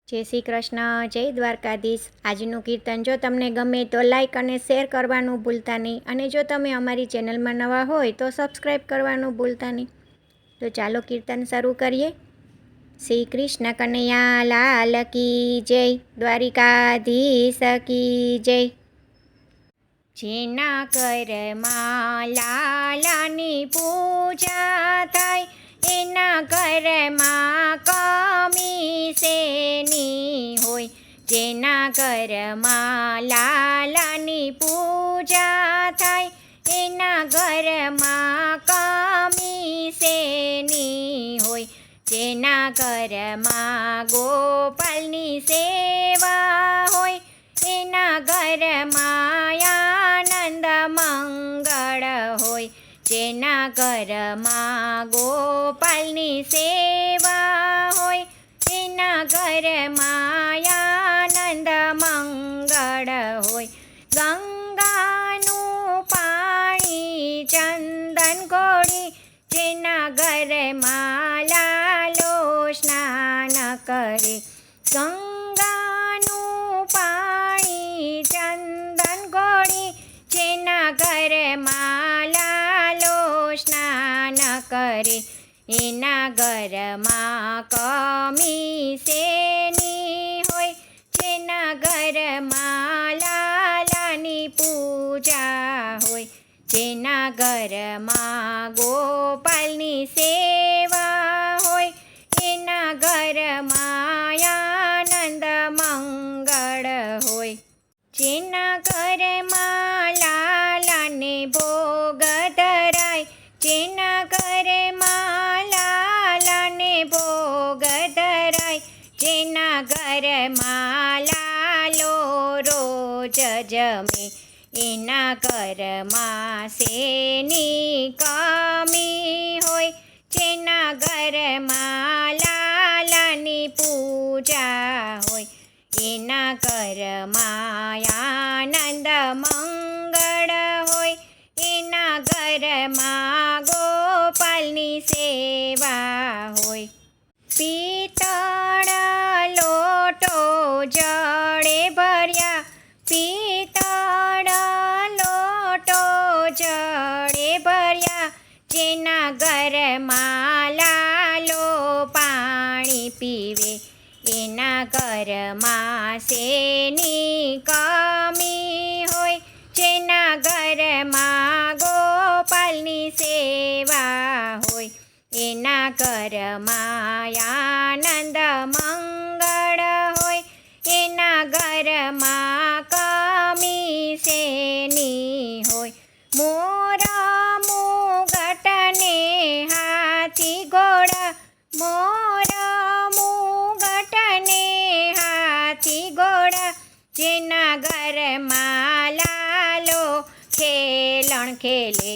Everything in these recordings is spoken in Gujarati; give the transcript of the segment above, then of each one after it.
જય શ્રી કૃષ્ણ, જય દ્વારકાધીશ। આજનું કીર્તન જો તમને ગમે તો લાઈક અને શેર કરવાનું ભૂલતા નહીં, અને જો તમે અમારી ચેનલમાં નવા હોય તો સબસ્ક્રાઈબ કરવાનું ભૂલતા નહીં। તો ચાલો કીર્તન શરૂ કરીએ। શ્રી કૃષ્ણ કનૈયા લાલ કી જય, દ્વારિકાધીશ કી જય। જેના ઘરમાં લાલાની પૂજા થાય, એના ઘરમાં કમી શેની હોય। જેના ઘરમાં લાલાની પૂજા થાય, એના ઘરમાં કમી શેની હોય। જેના ઘરમાં ગોપાલની સેવા હોય, એના ઘરમાં આનંદ મંગળ હોય। જેના ઘરમાં ગોપાલની સેવા હોય, એના ઘરમાં આનંદ મંગળ હોય। ગંગાનું પાણી ચંદન ઘોડી, જેના ઘરમાં લાલો સ્નાન કરે। ગંગાનું પાણી ચંદન ઘોડી, જેના ઘરમાં લાલો સ્નાન કરે। એના ઘરમાં કમી શેની હોય, જેના ઘરમાં લાલાની પૂજા હોય। જેના ઘરમાં ગોપાલની સેવા હોય, એના ઘરમાં આનંદ મંગળ હોય। જેના ઘરમાં લાલાને ભોગ ધરાય, જેના ઘરમાં લાલાને ભોગ ધરાય, જેના ઘરમાં લાલો રોજ જમે, એના ઘરમાં શેની કમી હોય। જેના ઘરમાં લાલાની પૂજા હોય, એના ઘરમાં આનંદ મંગળ હોય। એના ઘરમાં ગોપાલની સેવા હોય। પિત્તળ લોટો જળે ભર્યા, પિત્તળ લોટો જળે ભર્યા, જેના ઘરમાં લાલો પાણી પીવે, એના ઘરમાં શેની કમી હોય। જેના ઘરમાં ગોપાલની સેવા હોય, એના ઘરમાં આનંદ મંગળ હોય। એના ઘરમાં કમી શેની હોય। મોર મુગટને હાથી ઘોડા, મોર મુગટને હાથી ઘોડા, જેના ઘરમાં લાલો ખેલણ ખેલે,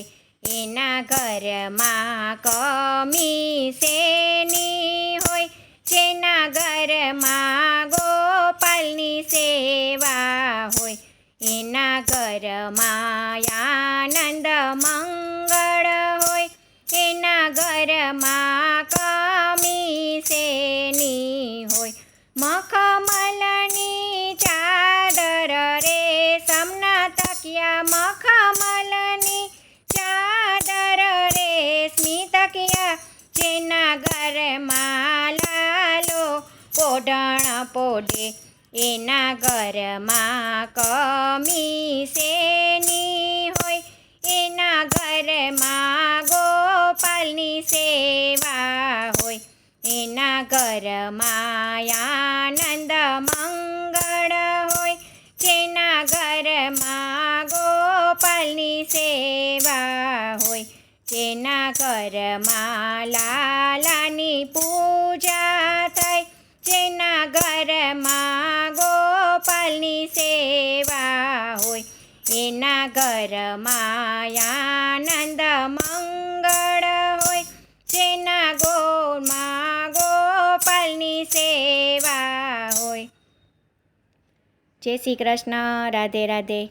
એના ઘરમાં કમી શેની હોય। જેના ઘરમાં ગોપાલની સેવા હોય, એના ઘરમાં આનંદ મંગળ હોય। એના ઘરમાં કમી શેની હોય। મખમલની ચાદર રેશમના તકિયા, મખમલની ચાદર રેશમી તકિયા, જેના ઘરમાં લાલો પોઢણ પોઢે, એના ઘરમાં કમી શેની હોય। એના ઘરમાં ગોપાલની સેવા હોય, એના ઘરમાં આનંદ મંગળ હોય। જેના ઘરમાં ગોપાલની સેવા હોય, જેના ઘરમાં લાલાની પૂજા થાય, જેના ઘરમાં ગોપાલની સેવા હોય, એના ઘરમાં આનંદ મંગળ હોય। જેના ઘરમાં ગોપાલની સેવા હોય। જય શ્રી કૃષ્ણ, રાધે રાધે।